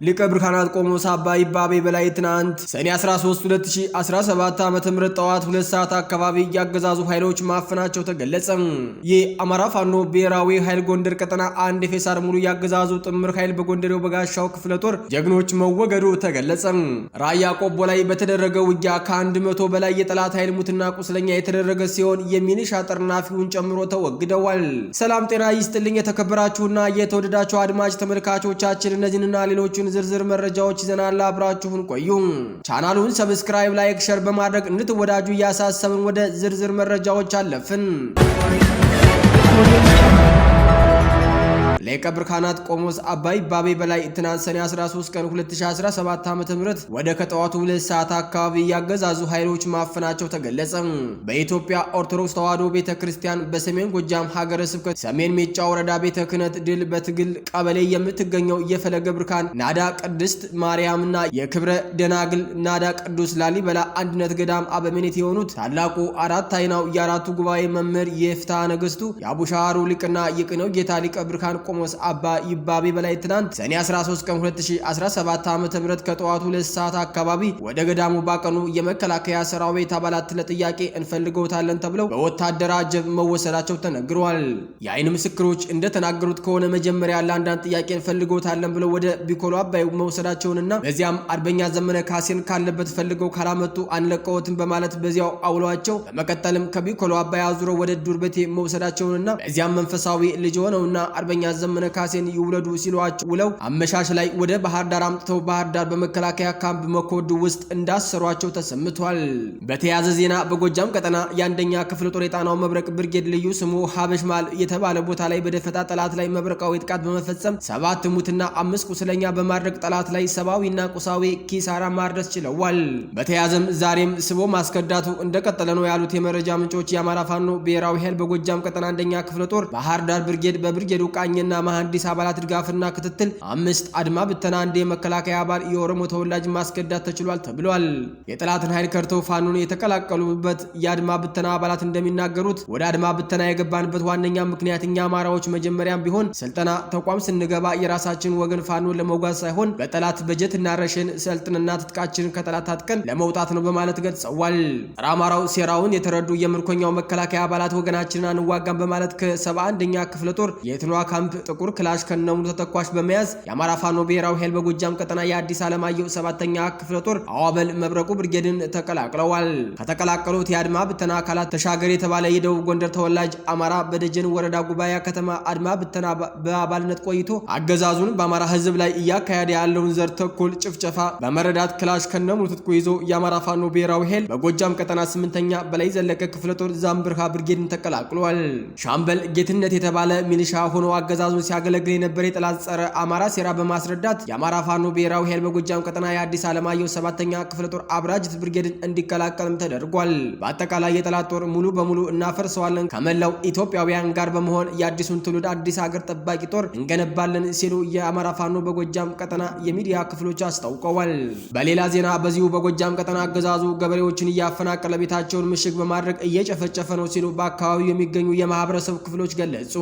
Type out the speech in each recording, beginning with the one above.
ሊቀ ብርሃናት ቆሞስ አባ ይባቤ በላይ ትናንት ሰኔ 13 2017 ዓ.ም ጠዋት 2 ሰዓት አካባቢ ያገዛዙ ኃይሎች ማፈናቸው ተገለጸ። የአማራ ፋኖ ብሔራዊ ኃይል ጎንደር ቀጠና አንድ ፌሳር ሙሉ ያገዛዙ ጥምር ኃይል በጎንደሬው በጋሻው ክፍለ ጦር ጀግኖች መወገዱ ተገለጸ። ራያ ቆቦ ላይ በተደረገው ውጊያ ከ100 በላይ የጠላት ኃይል ሙትና ቁስለኛ የተደረገ ሲሆን የሚኒሻ ጠርናፊውን ጨምሮ ተወግደዋል። ሰላም ጤና ይስጥልኝ የተከበራችሁና የተወደዳችሁ አድማጭ ተመልካቾቻችን እነዚህንና ሌሎችን ዝርዝር መረጃዎች ይዘናል። አብራችሁን ቆዩ። ቻናሉን ሰብስክራይብ፣ ላይክ፣ ሼር በማድረግ እንድትወዳጁ እያሳሰብን ወደ ዝርዝር መረጃዎች አለፍን። ሊቀ ብርሃናት ቆሞስ አባ ይባቤ በላይ ትናንት ሰኔ 13 ቀን 2017 ዓ.ም ወደ ከጠዋቱ 2 ሰዓት አካባቢ ያገዛዙ ኃይሎች ማፈናቸው ተገለጸ። በኢትዮጵያ ኦርቶዶክስ ተዋሕዶ ቤተክርስቲያን በሰሜን ጎጃም ሀገረ ስብከት ሰሜን ሜጫ ወረዳ ቤተ ክህነት ድል በትግል ቀበሌ የምትገኘው የፈለገ ብርሃን ናዳ ቅድስት ማርያምና የክብረ ደናግል ናዳ ቅዱስ ላሊበላ አንድነት ገዳም አበምኔት የሆኑት ታላቁ አራት አይናው የአራቱ ጉባኤ መምህር የፍትሐ ነገሥቱ የአቡሻሩ ሊቅና የቅኔው ጌታ ሊቀ ብርሃን ቆሞስ አባ ይባቤ በላይ ትናንት ሰኔ 13 ቀን 2017 ዓ.ም ከጠዋቱ 2 ሰዓት አካባቢ ወደ ገዳሙ ባቀኑ የመከላከያ ሰራዊት አባላት ለጥያቄ እንፈልገውታለን ተብለው በወታደር አጀብ መወሰዳቸው ተነግሯል። የአይን ምስክሮች እንደተናገሩት ከሆነ መጀመሪያ ለአንዳንድ ጥያቄ እንፈልገውታለን ብለው ወደ ቢኮሎ አባይ መወሰዳቸውንና በዚያም አርበኛ ዘመነ ካሴን ካለበት ፈልገው ካላመጡ አንለቀውትም በማለት በዚያው አውሏቸው በመቀጠልም ከቢኮሎ አባይ አዙረው ወደ ዱር ቤቴ መወሰዳቸውንና በዚያም መንፈሳዊ ልጅ ሆነውና አርበኛ ዘመነ ካሴን ይውለዱ ሲሏቸው ውለው አመሻሽ ላይ ወደ ባህር ዳር አምጥተው ባህር ዳር በመከላከያ ካምፕ መኮድ ውስጥ እንዳሰሯቸው ተሰምቷል። በተያያዘ ዜና በጎጃም ቀጠና የአንደኛ ክፍለ ጦር የጣናው መብረቅ ብርጌድ ልዩ ስሙ ሀበሽማል የተባለ ቦታ ላይ በደፈጣ ጠላት ላይ መብረቃዊ ጥቃት በመፈጸም 7 ሙትና 5 ቁስለኛ በማድረግ ጠላት ላይ ሰብአዊና ቁሳዊ ኪሳራ ማድረስ ችለዋል። በተያያዘም ዛሬም ስቦ ማስከዳቱ እንደቀጠለ ነው ያሉት የመረጃ ምንጮች የአማራ ፋኖ ብሔራዊ ኃይል በጎጃም ቀጠና አንደኛ ክፍለ ጦር ባህር ዳር ብርጌድ በብርጌዱ ቃኝና መሐንዲስ አባላት ድጋፍና ክትትል 5 አድማ ብተና አንድ የመከላከያ አባል የኦሮሞ ተወላጅ ማስከዳት ተችሏል ተብሏል። የጠላትን ኃይል ከርተው ፋኖን የተቀላቀሉበት የአድማ ብተና አባላት እንደሚናገሩት ወደ አድማ ብተና የገባንበት ዋነኛ ምክንያት እኛ አማራዎች መጀመሪያም ቢሆን ስልጠና ተቋም ስንገባ የራሳችን ወገን ፋኖን ለመውጋት ሳይሆን በጠላት በጀትና ረሽን ሰልጥንና ትጥቃችንን ከጠላት ታጥቀን ለመውጣት ነው በማለት ገልጸዋል። አማራው ሴራውን የተረዱ የምርኮኛው መከላከያ አባላት ወገናችንን አንዋጋም በማለት ከ71ኛ ክፍለ ጦር የትኗ ካምፕ ጥቁር ክላሽ ከነሙሉ ተተኳሽ በመያዝ የአማራ ፋኖ ብሔራዊ ኃይል በጎጃም ቀጠና የአዲስ ዓለማየሁ 7ኛ ክፍለ ጦር አዋበል መብረቁ ብርጌድን ተቀላቅለዋል። ከተቀላቀሉት የአድማ ብተና አካላት ተሻገር የተባለ የደቡብ ጎንደር ተወላጅ አማራ በደጀን ወረዳ ጉባኤ ከተማ አድማ ብተና በአባልነት ቆይቶ አገዛዙን በአማራ ሕዝብ ላይ እያካሄደ ያለውን ዘር ተኮር ጭፍጨፋ በመረዳት ክላሽ ከነሙሉ ትጥቁ ይዞ የአማራ ፋኖ ብሔራዊ ኃይል በጎጃም ቀጠና 8ኛ በላይ ዘለቀ ክፍለ ጦር ዛምብርሃ ብርጌድን ተቀላቅሏል። ሻምበል ጌትነት የተባለ ሚሊሻ ሆኖ አገዛዙን ሲያገለግል የነበረ የጠላት ጸረ አማራ ሴራ በማስረዳት የአማራ ፋኖ ብሔራዊ ኃይል በጎጃም ቀጠና የአዲስ ዓለማየሁ 7ኛ ክፍለ ጦር አብራጅት ብርጌድን እንዲቀላቀልም ተደርጓል። በአጠቃላይ የጠላት ጦር ሙሉ በሙሉ እናፈርሰዋለን፣ ከመላው ኢትዮጵያውያን ጋር በመሆን የአዲሱን ትውልድ አዲስ ሀገር ጠባቂ ጦር እንገነባለን ሲሉ የአማራ ፋኖ በጎጃም ቀጠና የሚዲያ ክፍሎች አስታውቀዋል። በሌላ ዜና በዚሁ በጎጃም ቀጠና አገዛዙ ገበሬዎችን እያፈናቀለ ቤታቸውን ምሽግ በማድረግ እየጨፈጨፈ ነው ሲሉ በአካባቢው የሚገኙ የማህበረሰብ ክፍሎች ገለጹ።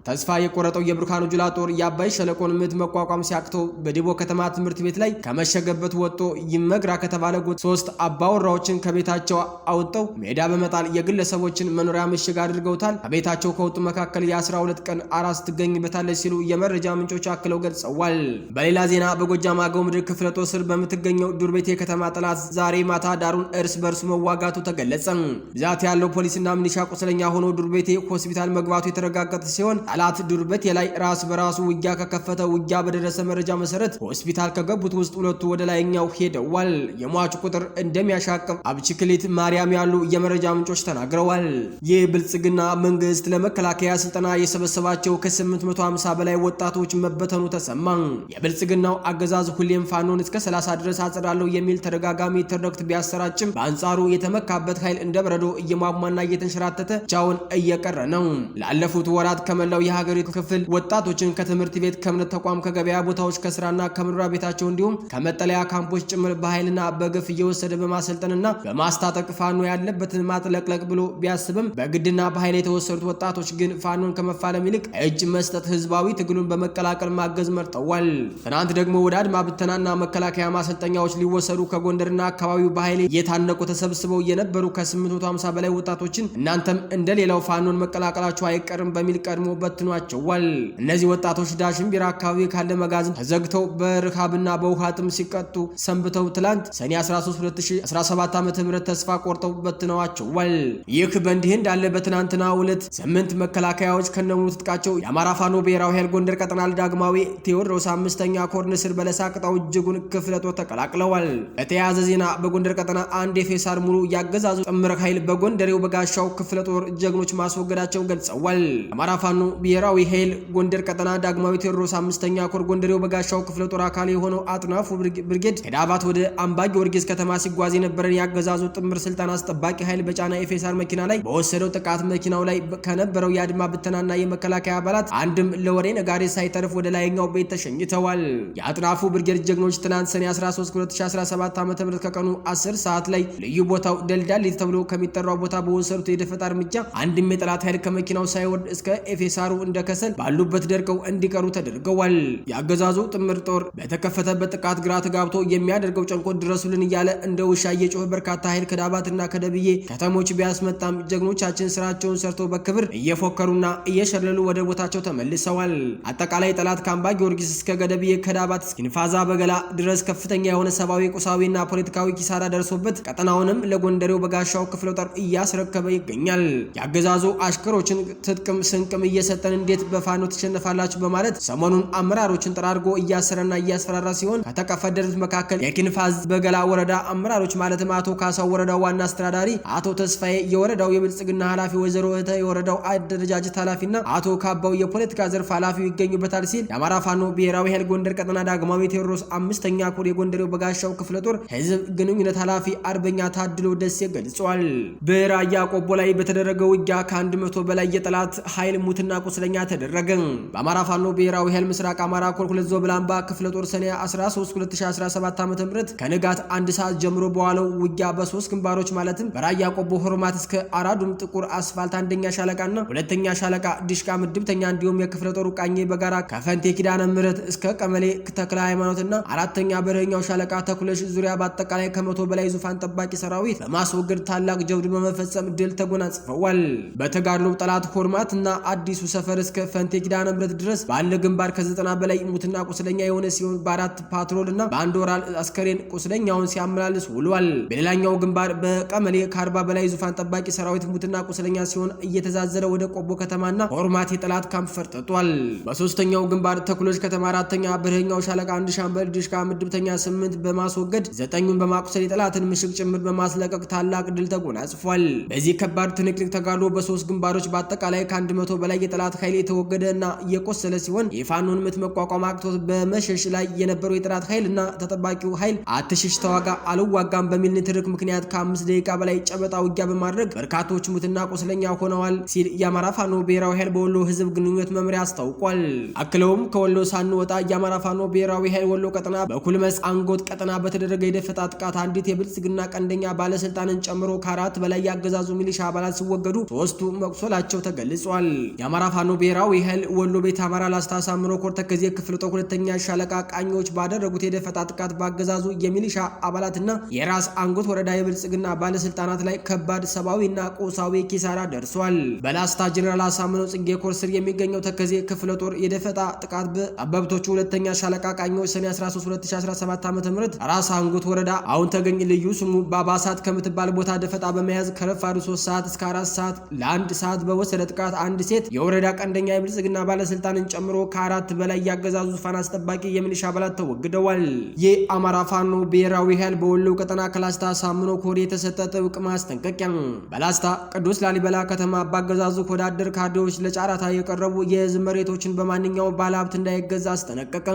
ተስፋ የቆረጠው የብርሃኑ ጁላ ጦር የአባይ ሸለቆን ምት መቋቋም ሲያቅተው በዲቦ ከተማ ትምህርት ቤት ላይ ከመሸገበት ወጥቶ ይመግራ ከተባለ ጎጥ 3 አባወራዎችን ከቤታቸው አውጥተው ሜዳ በመጣል የግለሰቦችን መኖሪያ ምሽግ አድርገውታል። ከቤታቸው ከወጡ መካከል የ12 ቀን አራስ ትገኝበታለች ሲሉ የመረጃ ምንጮች አክለው ገልጸዋል። በሌላ ዜና በጎጃም አገው ምድር ክፍለ ጦር ስር በምትገኘው ዱር ቤቴ ከተማ ጠላት ዛሬ ማታ ዳሩን እርስ በርሱ መዋጋቱ ተገለጸ። ብዛት ያለው ፖሊስና ሚሊሻ ቁስለኛ ሆኖ ዱር ቤቴ ሆስፒታል መግባቱ የተረጋገጠ ሲሆን ጠላት ዱር ቤቴ ላይ ራስ በራሱ ውጊያ ከከፈተ ውጊያ በደረሰ መረጃ መሰረት ሆስፒታል ከገቡት ውስጥ 2ቱ ወደ ላይኛው ሄደዋል። የሟቹ ቁጥር እንደሚያሻቅብ አብችክሊት ማርያም ያሉ የመረጃ ምንጮች ተናግረዋል። ይህ ብልጽግና መንግስት ለመከላከያ ስልጠና የሰበሰባቸው ከ850 በላይ ወጣቶች መበተኑ ተሰማ። የብልጽግናው አገዛዝ ሁሌም ፋኖን እስከ 30 ድረስ አጸዳለሁ የሚል ተደጋጋሚ ትርክት ቢያሰራጭም በአንጻሩ የተመካበት ኃይል እንደ በረዶ እየሟሟና እየተንሸራተተ ብቻውን እየቀረ ነው። ላለፉት ወራት ከመላው የሀገሪቱ ክፍል ወጣቶችን ከትምህርት ቤት፣ ከእምነት ተቋም፣ ከገበያ ቦታዎች፣ ከስራና ከመኖሪያ ቤታቸው እንዲሁም ከመጠለያ ካምፖች ጭምር በኃይልና በግፍ እየወሰደ በማሰልጠንና በማስታጠቅ ፋኖ ያለበትን ማጥለቅለቅ ብሎ ቢያስብም በግድና በኃይል የተወሰዱት ወጣቶች ግን ፋኖን ከመፋለም ይልቅ እጅ መስጠት፣ ህዝባዊ ትግሉን በመቀላቀል ማገዝ መርጠዋል። ትናንት ደግሞ ወደ አድማ ብተናና መከላከያ ማሰልጠኛዎች ሊወሰዱ ከጎንደርና አካባቢው በኃይል እየታነቁ ተሰብስበው የነበሩ ከ850 በላይ ወጣቶችን እናንተም እንደሌላው ፋኖን መቀላቀላቸው አይቀርም በሚል ቀድሞ በትኗቸዋል። እነዚህ ወጣቶች ዳሽን ቢራ አካባቢ ካለ መጋዘን ተዘግተው በረሃብና በውሃ ጥም ሲቀጡ ሰንብተው ትላንት ሰኔ 13 2017 ዓ.ም ተስፋ ቆርጠው በትነዋቸዋል። ይህ በእንዲህ እንዳለ በትናንትናው ዕለት 8 መከላከያዎች ከነሙሉ ትጥቃቸው የአማራ ፋኖ ብሔራዊ ኃይል ጎንደር ቀጠና ዳግማዊ ቴዎድሮስ 5ኛ ኮር ንስር በለሳ ቅጣው እጅጉን ክፍለ ጦር ተቀላቅለዋል። በተያያዘ ዜና በጎንደር ቀጠና አንድ የፌሳር ሙሉ ያገዛዙ ጥምር ኃይል በጎንደሬው በጋሻው ክፍለ ጦር ጀግኖች ማስወገዳቸውን ገልጸዋል። አማራ ፋኖ ብሔራዊ ኃይል ጎንደር ቀጠና ዳግማዊ ቴዎድሮስ 5ኛ ኮር ጎንደሬው በጋሻው ክፍለ ጦር አካል የሆነው አጥናፉ ብርጌድ ከዳባት ወደ አምባ ጊዮርጊስ ከተማ ሲጓዝ የነበረን ያገዛዙ ጥምር ስልጣን አስጠባቂ ኃይል በጫና የፌሳር መኪና ላይ በወሰደው ጥቃት መኪናው ላይ ከነበረው የአድማ ብተናና የመከላከያ አባላት አንድም ለወሬ ነጋሪ ሳይተርፍ ወደ ላይኛው ቤት ተሸኝተዋል። የአጥናፉ ብርጌድ ጀግኖች ትናንት ሰኔ 13 2017 ዓ.ም ከቀኑ 10 ሰዓት ላይ ልዩ ቦታው ደልዳሊት ተብሎ ከሚጠራው ቦታ በወሰዱት የደፈጣ እርምጃ አንድም የጠላት ኃይል ከመኪናው ሳይወርድ እስከ ኤፌሳሩ እንደከሰል ባሉበት ደርቀው እንዲቀሩ ተደርገዋል። የአገዛዙ ጥምር ጦር በተከፈተበት ጥቃት ግራ ተጋብቶ የሚያደርገው ጨንቆት ድረሱልን እያለ እንደ ውሻ እየጮኸ በርካታ ኃይል ከዳባትና ከደብዬ ከተሞች ቢያስመጣም ጀግኖቻችን ስራቸውን ሰርተው በክብር እየፎከሩና እየሸለሉ ወደ ቦታቸው ተመልሰዋል። አጠቃላይ ጠላት ከአምባ ጊዮርጊስ እስከ ገደብዬ ከዳባት እስኪንፋዛ በገላ ድረስ ከፍተኛ የሆነ ሰብአዊ፣ ቁሳዊና ፖለቲካዊ ኪሳራ ደርሶበት ቀጠናውንም ለጎንደሬው በጋሻው ክፍለ ጦር እያስረከበ ይገኛል። የአገዛዙ አሽከሮችን ትጥቅም ስንቅም እየሰጠን እንዴት በፋኖ ትሸነፋላችሁ በማለት ሰሞኑን አመራሮችን ጠራርጎ እያሰረና እያስፈራራ ሲሆን ከተቀፈደዱት መካከል የኪንፋዝ በገላ ወረዳ አመራሮች ማለትም አቶ ካሳው ወረዳው ዋና አስተዳዳሪ፣ አቶ ተስፋዬ የወረዳው የብልጽግና ኃላፊ፣ ወይዘሮ እህተ የወረዳው አደረጃጀት ኃላፊና አቶ ካባው የፖለቲካ ዘርፍ ኃላፊው ይገኙበታል ሲል የአማራ ፋኖ ብሔራዊ ኃይል ጎንደር ቀጠና ዳግማዊ ቴዎድሮስ 5ኛ ኮር የጎንደሬው በጋሻው ክፍለ ጦር ህዝብ ግንኙነት ኃላፊ አርበኛ ታድሎ ደሴ ገልጿል። በራያ ቆቦ ላይ በተደረገው ውጊያ ከ100 በላይ የጠላት ኃይል ሙትና ቁስለኛ ተደረገ። በአማራ ፋኖ ብሔራዊ ኃይል ምስራቅ አማራ ኮር 2 ዞብላምባ ክፍለ ጦር ሰኔ 13 2017 ዓ.ም ከንጋት 1 ሰዓት ጀምሮ በዋለው ውጊያ በ3 ግንባሮች ማለትም በራያ ቆቦ ሆርማት እስከ አራዱም ጥቁር አስፋልት 1ኛ ሻለቃና 2ኛ ሻለቃ ዲሽቃ ምድብተኛ እንዲሁም የክፍለ ጦሩ ቃኜ በጋራ ከፈንቴ ኪዳነ ምህረት እስከ ቀመሌ ተክለ ሃይማኖትና 4ኛ በረኛው ሻለቃ ተኩለሽ ዙሪያ በአጠቃላይ ከ100 በላይ ዙፋን ጠባቂ ሰራዊት በማስወገድ ታላቅ ጀብድ በመፈጸም ድል ተጎናጽፈዋል። በተጋድሎ ጠላት ሆርማት እና አዲሱ ሰፈር እስከ ፈንቴ ኪዳነ ምህረት ድረስ ባለ ግንባር ከ90 በላይ ሙትና ቁስለኛ የሆነ ሲሆን በ4 ፓትሮል እና በአንድ ወራል አስከሬን ቁስለኛውን ሲያመላልስ ውሏል። በሌላኛው ግንባር በቀመሌ ከ40 በላይ ዙፋን ጠባቂ ሰራዊት ሙትና ቁስለኛ ሲሆን እየተዛዘረ ወደ ቆቦ ከተማና ሆርማት የጠላት ካምፕ ፈርጥጧል። በሶስተኛው ግንባር ተኩሎች ከተማ 4ኛ በረኛው ሻለቃ 1 ሻምበል ዲሽቃ ምድብተኛ 8 በማስወገድ 9ን በማቁሰል የጠላትን ምሽግ ጭምር በማስለቀቅ ታላቅ ድል ተጎናጽፏል። በዚህ ከባድ ትንቅንቅ ተጋድሎ በ3 ግንባሮች በአጠቃላይ ከ100 በላይ የጠላት ኃይል የተወገደ እና የቆሰለ ሲሆን የፋኖን ምት መቋቋም አቅቶት በመሸሽ ላይ የነበረው የጠላት ኃይል እና ተጠባቂው ኃይል አትሽሽ ተዋጋ አልዋጋም በሚል ንትርክ ምክንያት ከ5 ደቂቃ በላይ ጨበጣ ውጊያ በማድረግ በርካቶች ሙትና ቁስለኛ ሆነዋል ሲል የአማራ ፋኖ ብሔራዊ ኃይል በወሎ ህዝብ ግንኙነት መምሪያ አስታውቋል። አክለውም ከወሎ ሳንወጣ የአማራ ፋኖ ብሔራዊ ኃይል ወሎ ቀጠና በኩልመስ አንጎት ቀጠና በተደረገ የደፈጣ ጥቃት አንዲት የብልጽግና ቀንደኛ ባለስልጣንን ጨምሮ ከ4 በላይ ያገዛዙ ሚሊሻ አባላት ሲወገዱ 3ቱ መቁሰላቸው ተገልጿል። የአማራ ፋኖ ብሔራዊ ኃይል ወሎ ቤት አማራ ላስታ ሳምኖ ኮር ተከዜ ክፍለ ጦር 2ኛ ሻለቃ ቃኞች ባደረጉት የደፈጣ ጥቃት ባገዛዙ የሚሊሻ አባላትና የራስ አንጎት ወረዳ የብልጽግና ባለስልጣናት ላይ ከባድ ሰብአዊና ቁሳዊ ኪሳራ ደርሷል። በላስታ ጀነራል አሳምነው ጽጌ ኮር ስር የሚገኘው ተከዜ ክፍለ ጦር የደፈጣ ጥቃት በአበብቶቹ 2ኛ ሻለቃ ቃኞች ሰኔ 13 2017 ዓ.ም ራስ አንጎት ወረዳ አሁን ተገኝ ልዩ ስሙ ባባሳት ከምትባል ቦታ ደፈጣ በመያዝ ከረፋዱ 3 ሰዓት እስከ 4 ሰዓት ለ1 ሰዓት በወሰደ ጥቃት አንድ ሴት የወረዳ ቀንደኛ የብልጽግና ባለስልጣንን ጨምሮ ከ4 በላይ ያገዛዙ ዙፋን አስጠባቂ የሚሊሻ አባላት ተወግደዋል። የአማራ ፋኖ ብሔራዊ ኃይል በወሎ ቀጠና ከላስታ ሳምኖ ኮር የተሰጠ ጥብቅ ማስጠንቀቂያ። በላስታ ቅዱስ ላሊበላ ከተማ ባገዛዙ ወዳደር ካድሬዎች ለጫራታ የቀረቡ የህዝብ መሬቶችን በማንኛውም ባለሀብት እንዳይገዛ አስጠነቀቀ።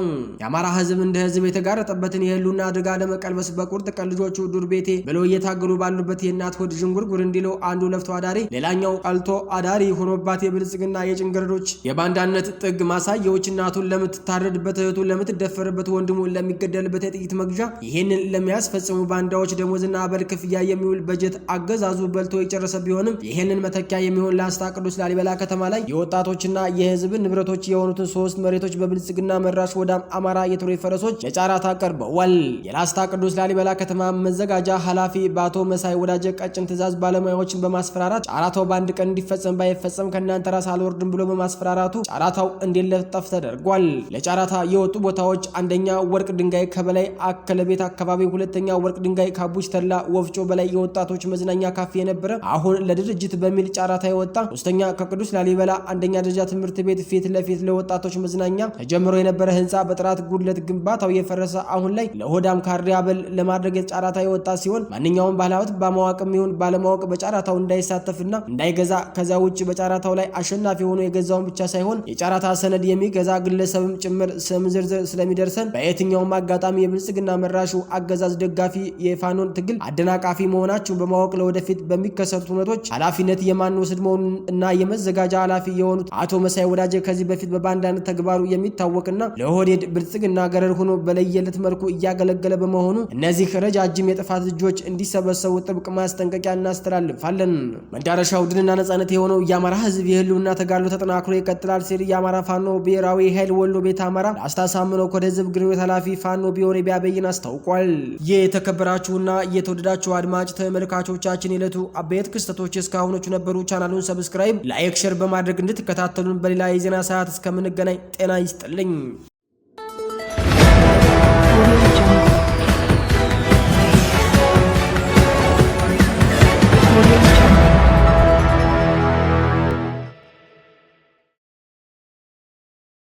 የአማራ ህዝብ እንደ ህዝብ የተጋረጠበትን የህልውና አደጋ ለመቀልበስ በቁርጥ ቀን ልጆቹ ዱር ቤቴ ብለው እየታገሉ ባሉበት የእናት ሆድ ዥንጉርጉር እንዲለው አንዱ ለፍቶ አዳሪ ሌላኛው ቀልቶ አዳሪ ሆኖባት የብልጽግና የጭንገረዶች የባንዳነት ጥግ ማሳያዎች እናቱን ለምትታረድበት፣ እህቱን ለምትደፈርበት፣ ወንድሙ ለሚገደልበት የጥይት መግዣ ይህንን ለሚያስፈጽሙ ባንዳዎች ደሞዝና አበል ክፍያ የሚውል በጀት አገዛዙ በልቶ የጨረሰ ቢሆንም ይህንን መተኪያ የሚሆን ላስታ ቅዱስ ላሊበላ ከተማ ላይ የወጣቶችና የህዝብ ንብረቶች የሆኑትን 3 መሬቶች በብልጽግና መራሽ ወደ አማራ የትሮይ ፈረሶች ለጫራታ ቀርበዋል። የላስታ ቅዱስ ላሊበላ ከተማ መዘጋጃ ኃላፊ በአቶ መሳይ ወዳጀ ቀጭን ትዕዛዝ ባለሙያዎችን በማስፈራራት ጫራታው በአንድ ቀን እንዲፈጸም ባይፈጸም ከእናንተ ራስ አልወርድም ብሎ በማስፈራራቱ ጫራታው እንዲለጠፍ ተደርጓል። ለጫራታ የወጡ ቦታዎች አንደኛ ወርቅ ድንጋይ ከበላይ አከለ ቤት አካባቢ፣ ሁለተኛ ወርቅ ድንጋይ ካቡች ተላ ወፍጮ በላይ የወጣቶች መዝናኛ ካፌ የነበረ አሁን ለድርጅት በሚል ጫራታ የወጣ፣ ሶስተኛ ከቅዱስ ላሊበላ አንደኛ ደረጃ ትምህርት ቤት ፊት ለፊት ለወጣቶች መዝናኛ ተጀምሮ የነበረ ህንፃ በጥራት ጉድለት ግንባታው የፈረሰ አሁን ላይ ለሆዳም ካርዲ አበል ለማድረግ ጫራታ የወጣ ሲሆን ማንኛውም ባለሀብት በማወቅም ይሁን ባለማወቅ በጫራታው እንዳይሳተፍና እንዳይገዛ ከዛ ውጭ በጫራታው ላይ አሸናፊ ሆኖ የገዛውን ብቻ ሳይሆን የጫራታ ሰነድ የሚገዛ ግለሰብም ጭምር ስም ዝርዝር ስለሚደርሰን በየትኛውም አጋጣሚ የብልጽግና መራሹ አገዛዝ ደጋፊ የፋኖን ትግል አደናቃፊ መሆናችሁን በማወቅ ለወደፊት በሚከሰቱ ሁነቶች ኃላፊነት የማንወስድ መሆኑን እና የመዘጋጃ ኃላፊ የሆኑት አቶ መሳይ ወዳጀ ከዚህ በፊት በባንዳነት ተግባሩ የሚታወቅና ለኦህዴድ ብልጽግና ገረድ ሆኖ በለየለት መልኩ እያገለገለ በመሆኑ እነዚህ ረጃጅም የጥፋት ልጆች እንዲሰበሰቡ ጥብቅ ማስጠንቀቂያ እናስተላልፋለን። መዳረሻው ድልና ነጻነት የሆነው የአማራ ህዝብ የህልውና ተጋድሎ ተጠናክሮ ይቀጥላል ሲል የአማራ ፋኖ ብሔራዊ ኃይል ወሎ ቤት አማራ ላስታሳምነው ከወደ ህዝብ ግንኙነት ኃላፊ ፋኖ ቢሆን ቢያበይን አስታውቋል። የተከበራችሁና የተወደዳችሁ አድማጭ ተመልካቾቻችን የዕለቱ አበይት ክስተቶች እስካሁኖቹ ነበሩ። ቻናሉን ሰብስክራይብ፣ ላይክ፣ ሼር በማድረግ እንድትከታተሉን በሌላ የዜና ሰዓት እስከምንገናኝ ጤና ይስጥልኝ።